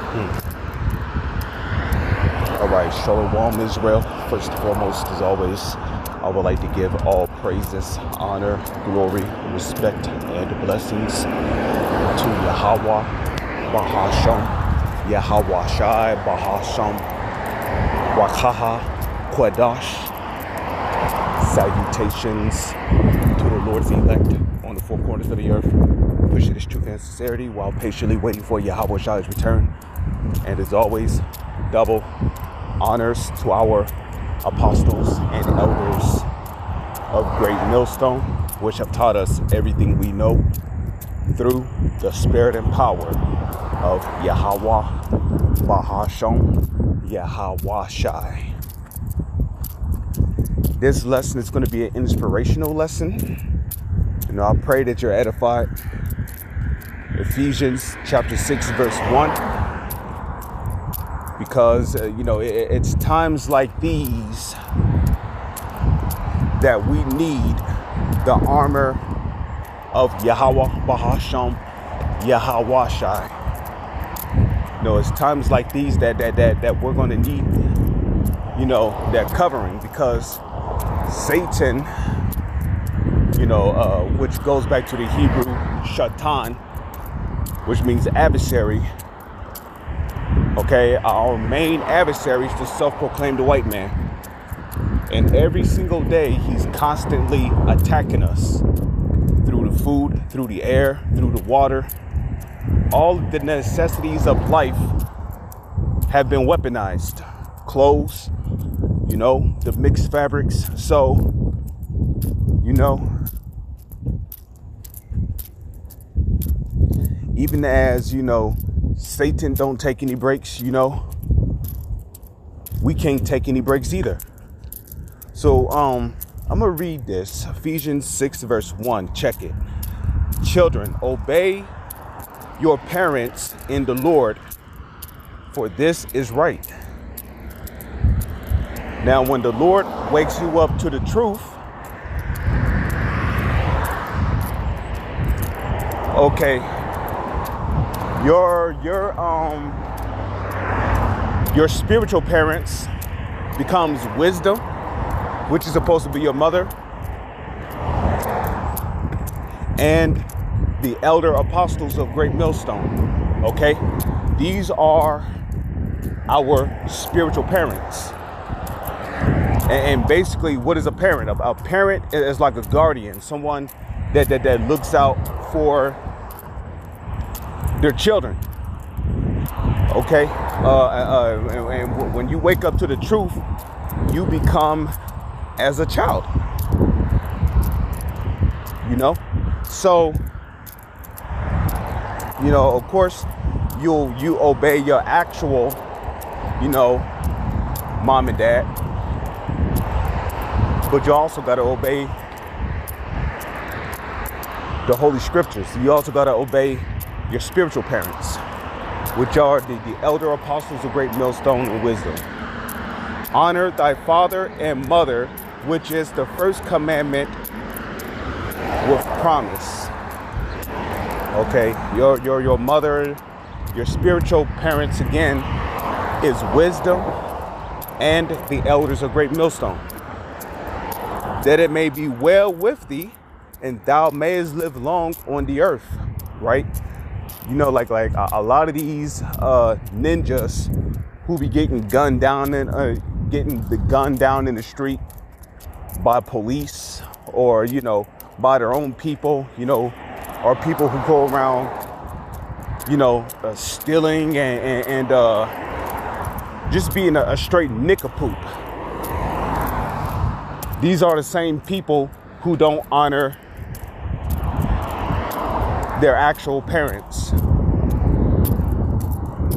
All right, Shalom Israel. First and foremost, as always, I would like to give all praises, honor, glory, respect, and blessings to Yahweh, Bahasham, Yahweh Shai, Bahasham, Wakaha, Quadash. Salutations to the Lord's elect on the four corners of the earth, pushing His truth and sincerity while patiently waiting for Yahweh Shai's return. And as always, double honors to our apostles and elders of Great Millstone, which have taught us everything we know through the spirit and power of Yahweh, Bahasham, Yahweh Shai. This lesson is going to be an inspirational lesson. I pray that you're edified. Ephesians chapter 6, verse 1. Because, it's times like these that we need the armor of Yahweh, Bahasham, Yahweh Shai. It's times like these that we're going to need, that covering, because Satan, which goes back to the Hebrew shatan, which means adversary. Okay, our main adversary is the self-proclaimed white man. And every single day, he's constantly attacking us through the food, through the air, through the water. All of the necessities of life have been weaponized. Clothes, the mixed fabrics. So, even as, Satan don't take any breaks, we can't take any breaks either. So, I'm going to read this. Ephesians 6, verse 1. Check it. Children, obey your parents in the Lord, for this is right. Now, when the Lord wakes you up to the truth, okay, your spiritual parents becomes wisdom, which is supposed to be your mother, and the elder apostles of Great Millstone. Okay, these are our spiritual parents. And basically, what is a parent? A parent is like a guardian, someone that looks out for their children. Okay, and when you wake up to the truth, you become as a child. So of course, you obey your actual, mom and dad. But you also got to obey the Holy Scriptures. You also got to obey your spiritual parents, which are the elder apostles of Great Millstone and Wisdom. Honor thy father and mother, which is the first commandment with promise. Okay, your mother, your spiritual parents, again, is wisdom and the elders of Great Millstone. That it may be well with thee, and thou mayest live long on the earth, right? Like a lot of these ninjas who be getting gunned down in the street by police, or by their own people, or people who go around, stealing and just being a straight nincompoop. These are the same people who don't honor their actual parents.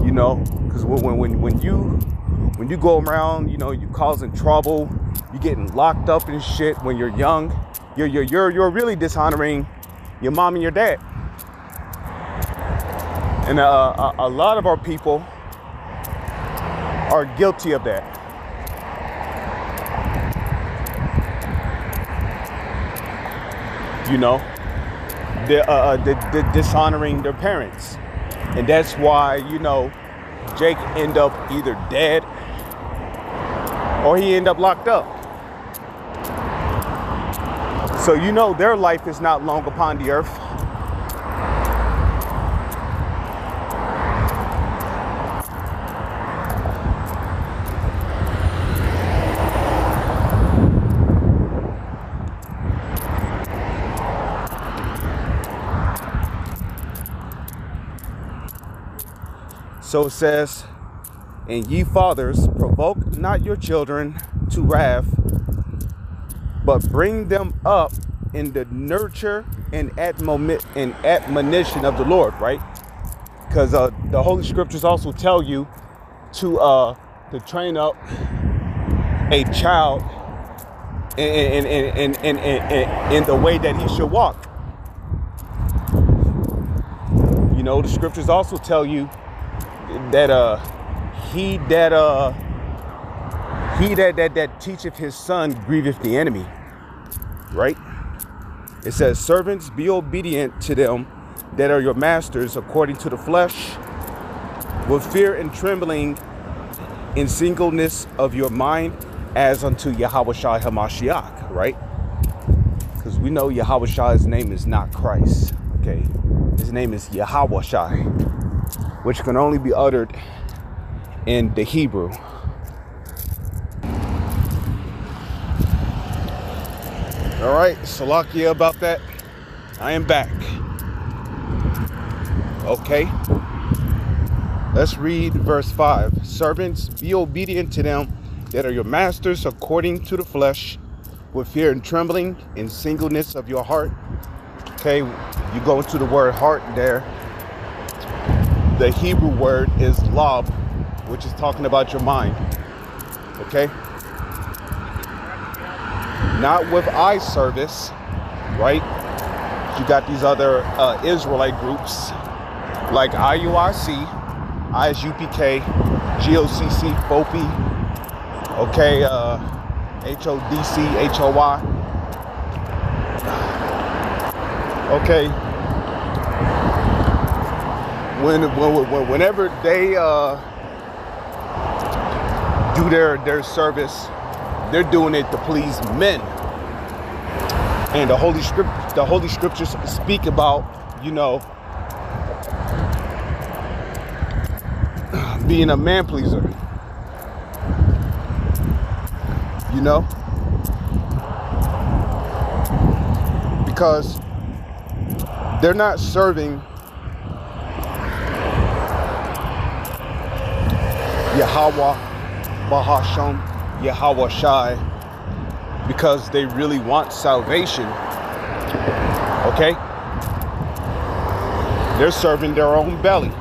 Because when you go around, you causing trouble, you getting locked up and shit when you're young, you're really dishonoring your mom and your dad. And a lot of our people are guilty of that. They're dishonoring their parents. And that's why, Jake end up either dead or he end up locked up. So you know their life is not long upon the earth. So it says, and ye fathers, provoke not your children to wrath, but bring them up in the nurture and admonition of the Lord, right? Because the Holy Scriptures also tell you to train up a child in the way that he should walk. You know, the Scriptures also tell you that he that teacheth his son grieveth the enemy, right? It says, servants, be obedient to them that are your masters according to the flesh, with fear and trembling, in singleness of your mind, as unto Yahushua Hamashiach, right? Because we know Yahushua's name is not Christ, okay? His name is Yahushua, which can only be uttered in the Hebrew. All right, Salakia about that. I am back. Okay. Let's read verse 5. Servants, be obedient to them that are your masters according to the flesh, with fear and trembling, in singleness of your heart. Okay, you go into the word heart there. The Hebrew word is lob, which is talking about your mind. Okay? Not with eye service, right? You got these other Israelite groups like IUIC, ISUPK, GOCC, FOPI, okay, HODC, HOY. Okay. Whenever they do their service, they're doing it to please men. And the Holy Scriptures speak about, you know, being a man pleaser. You know? Because they're not serving Yahweh, Bahasham, Yahweh Shai, because they really want salvation. Okay? They're serving their own belly.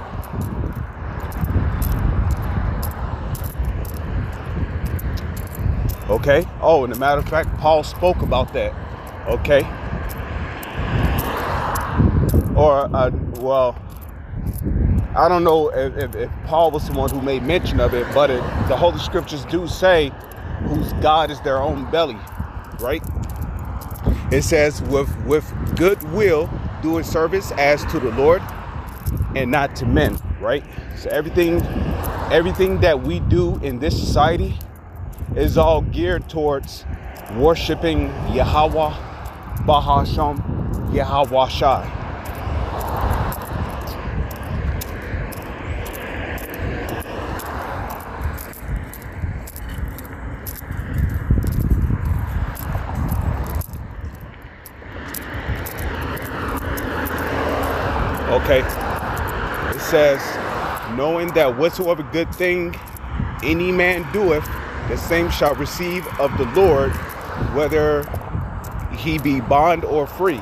Okay? Oh, and a matter of fact, Paul spoke about that. Okay? Or, well, I don't know if Paul was the one who made mention of it, but the Holy Scriptures do say whose God is their own belly, right? It says with good will doing service as to the Lord and not to men, right? So everything that we do in this society is all geared towards worshiping Yahweh, Bahasham, Yahweh Shai. Okay, it says, knowing that whatsoever good thing any man doeth, the same shall receive of the Lord, whether he be bond or free.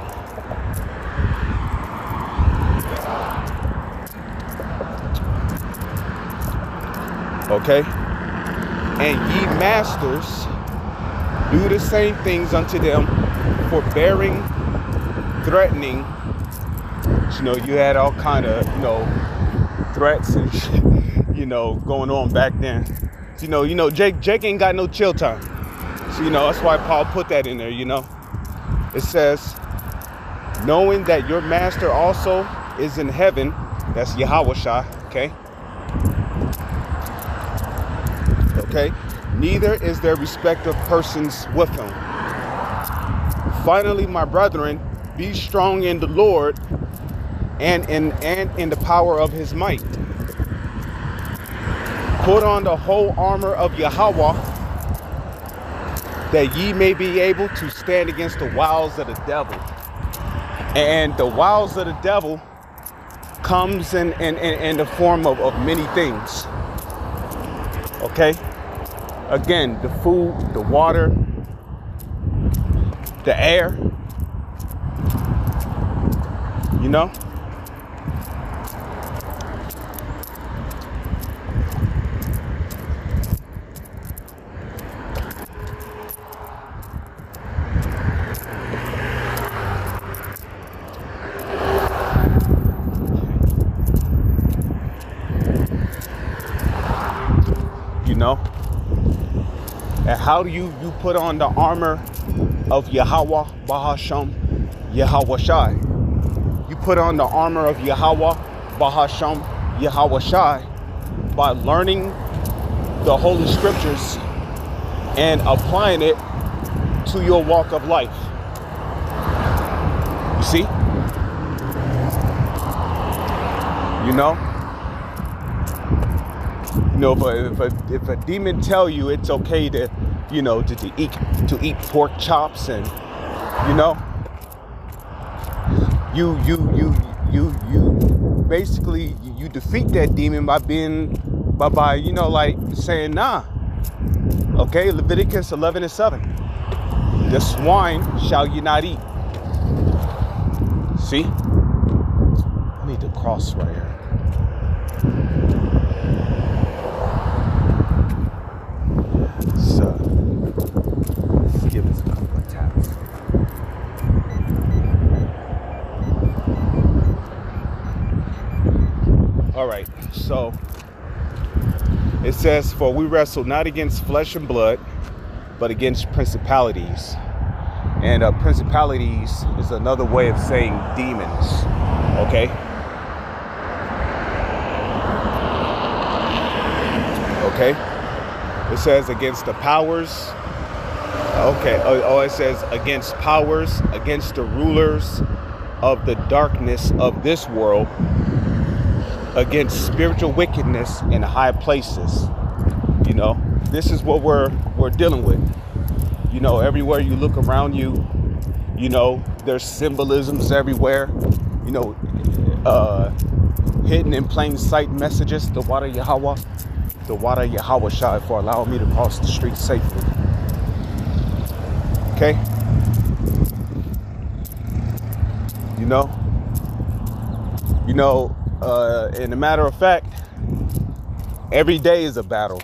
Okay, and ye masters, do the same things unto them, forbearing, threatening. You know, you had all kind of, you know, threats and shit, you know, going on back then. You know, Jake ain't got no chill time. So, you know, that's why Paul put that in there, you know. It says, knowing that your master also is in heaven, that's Yahushua, okay? Okay? Neither is there respect of persons with him. Finally, my brethren, be strong in the Lord and in the power of his might. Put on the whole armor of Yahweh, that ye may be able to stand against the wiles of the devil. And the wiles of the devil comes in the form of many things. Okay? Again, the food, the water, the air. You know? And how do you put on the armor of Yahweh Bahasham Yahweh Shai? You put on the armor of Yahweh Bahasham Yahweh Shai by learning the Holy Scriptures and applying it to your walk of life. You see? You know? If a demon tell you it's okay to, to eat pork chops, and you basically you defeat that demon by saying nah. Okay, Leviticus 11:7. The swine shall you not eat. See? I need to cross right here. Let's give this a couple of taps. All right, so it says, for we wrestle not against flesh and blood, but against principalities. And principalities is another way of saying demons. Okay? Okay? It says against the powers. Okay. Oh, it says against powers, against the rulers of the darkness of this world, against spiritual wickedness in high places. This is what we're dealing with. Everywhere you look around you, there's symbolisms everywhere. Hidden in plain sight messages. The water Yahweh. The water Yahweh Shai for allowing me to cross the street safely. Okay? In a matter of fact, every day is a battle.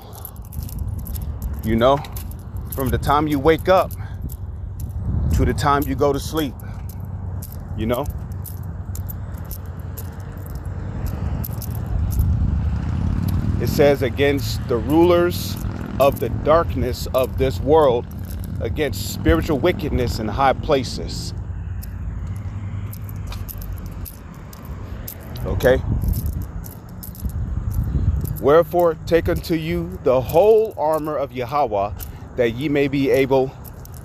From the time you wake up to the time you go to sleep. It says against the rulers of the darkness of this world, against spiritual wickedness in high places. Okay? Wherefore, take unto you the whole armor of Yahweh, that ye may be able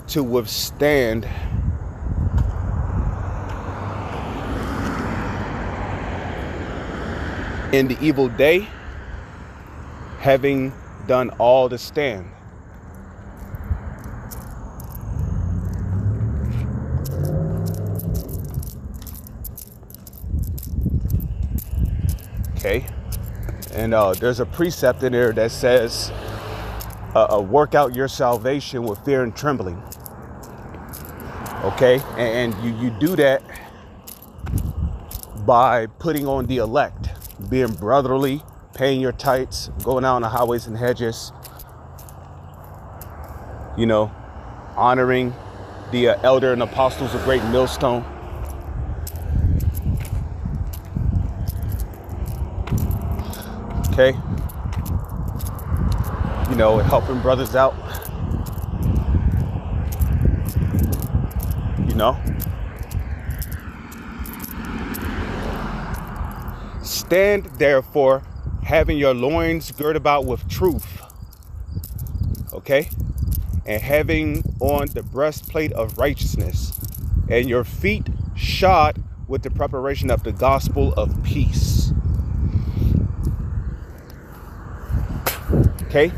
to withstand in the evil day, having done all to stand. Okay, and there's a precept in there that says, work out your salvation with fear and trembling. Okay, and you do that by putting on the elect, being brotherly, paying your tithes, going out on the highways and hedges, honoring the elder and apostles of Great Millstone. Okay, helping brothers out. Stand therefore, having your loins girt about with truth, Okay? And having on the breastplate of righteousness, and your feet shod with the preparation of the gospel of peace. Okay?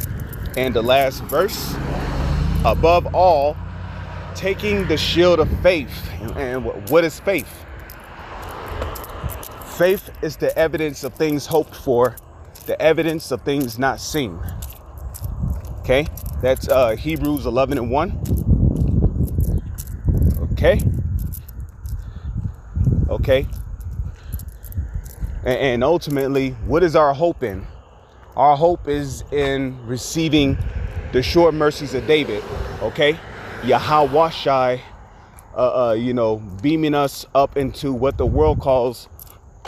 And the last verse, above all, taking the shield of faith. And what is faith? Faith is the evidence of things hoped for, the evidence of things not seen. Okay? That's Hebrews 11:1. Okay? Okay? And ultimately, what is our hope in? Our hope is in receiving the sure mercies of David. Okay? Yahawashai, beaming us up into what the world calls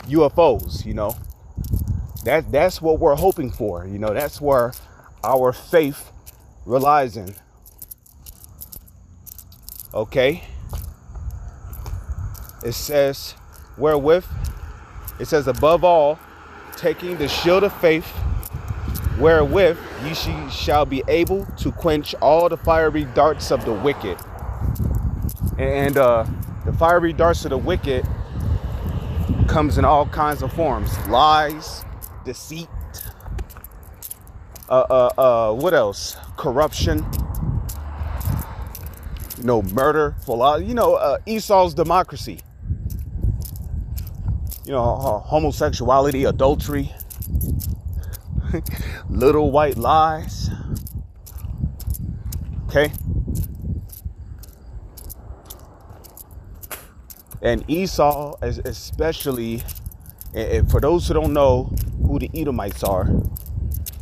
UFOs, That's what we're hoping for, That's where our faith relies in. Okay? It says, wherewith, it says, above all, taking the shield of faith, wherewith ye shall be able to quench all the fiery darts of the wicked. And the fiery darts of the wicked comes in all kinds of forms. Lies, deceit, what else? Corruption, murder, Esau's democracy. Homosexuality, adultery, little white lies. Okay? And Esau, especially, and for those who don't know who the Edomites are,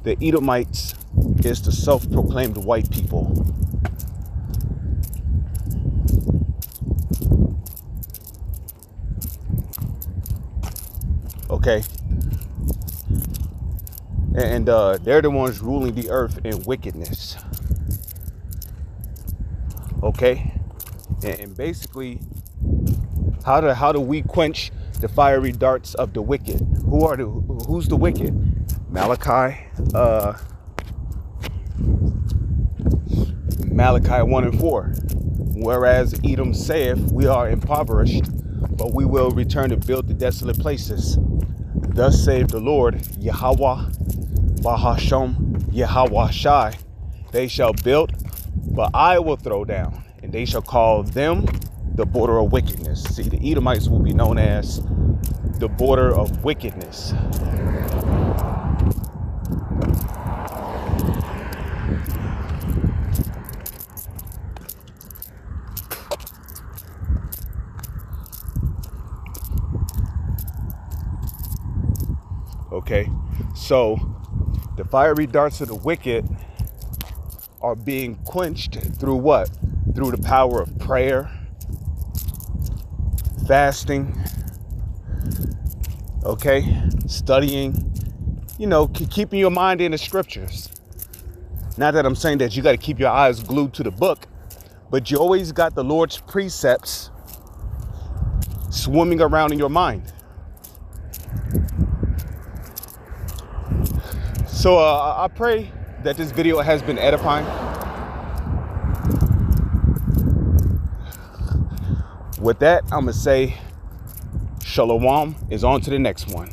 the Edomites is the self-proclaimed white people. Okay? And they're the ones ruling the earth in wickedness. Okay? And basically, how do we quench the fiery darts of the wicked? Who's the wicked? Malachi 1:4. Whereas Edom saith, we are impoverished, but we will return and build the desolate places. Thus saith the Lord, Yahweh, Bahasham, Yahweh Shai. They shall build, but I will throw down, and they shall call them the border of wickedness. See, the Edomites will be known as the border of wickedness. Okay, so the fiery darts of the wicked are being quenched through what? Through the power of prayer, fasting, okay, studying, keeping your mind in the scriptures. Not that I'm saying that you got to keep your eyes glued to the book, but you always got the Lord's precepts swimming around in your mind. So I pray that this video has been edifying. With that, I'm going to say shalom is on to the next one.